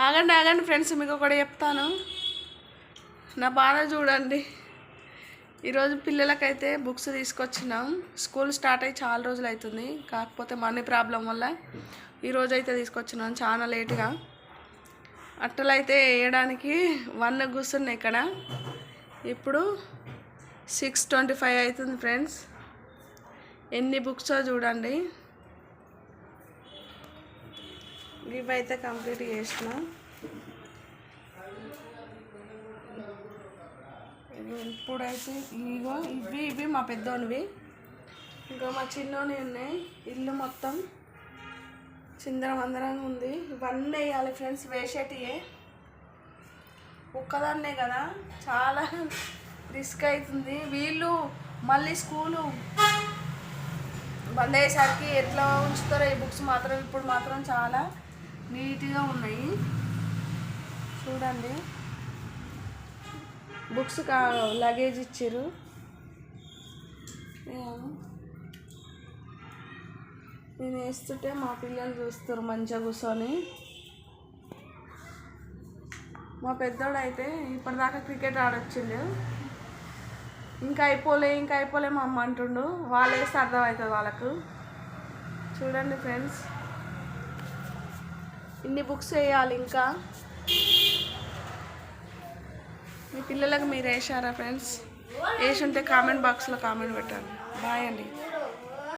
ఆగండి ఆగండి ఫ్రెండ్స్, మీకు ఒకటి చెప్తాను. నా బాధ చూడండి. ఈరోజు పిల్లలకైతే బుక్స్ తీసుకొచ్చినాం. స్కూల్ స్టార్ట్ అయ్యి చాలా రోజులు అవుతుంది, కాకపోతే మనీ ప్రాబ్లం వల్ల ఈరోజు అయితే తీసుకొచ్చినాం చాలా లేటుగా. అట్టలైతే వేయడానికి 1 కూర్చున్నాయి ఇక్కడ. ఇప్పుడు 6:25 అవుతుంది ఫ్రెండ్స్. ఎన్ని బుక్సో చూడండి. ఇవైతే కంప్లీట్ చేసిన. ఇప్పుడైతే ఇవి మా పెద్దోనివి, ఇంకా మా చిన్నోని ఉన్నాయి. ఇల్లు మొత్తం చిందరమందరంగా ఉంది. ఇవన్నీ వేయాలి ఫ్రెండ్స్, వేసేటియే. ఒక్కదాన్నే కదా, చాలా రిస్క్ అవుతుంది. వీళ్ళు మళ్ళీ స్కూలు బంద్ అయ్యేసరికి ఎట్లా ఉంచుతారో ఈ బుక్స్ మాత్రం. ఇప్పుడు మాత్రం చాలా నీట్గా ఉన్నాయి చూడండి. బుక్స్ లగేజ్ ఇచ్చారు. నేను వేస్తుంటే మా పిల్లలు చూస్తారు మంచిగా కూర్చొని. మా పెద్దోడు అయితే ఇప్పటిదాకా క్రికెట్ ఆడొచ్చిండు. ఇంకా అయిపోలే మా అమ్మ అంటుండు. వాళ్ళు వేస్తే అర్థమవుతుంది వాళ్ళకు. చూడండి ఫ్రెండ్స్, ఇన్ని బుక్స్ వేయాలి ఇంకా. మీ పిల్లలకు మీరు వేసారా ఫ్రెండ్స్? వేసి ఉంటే కామెంట్ బాక్స్లో కామెంట్ పెట్టండి. బాయ్ అండి.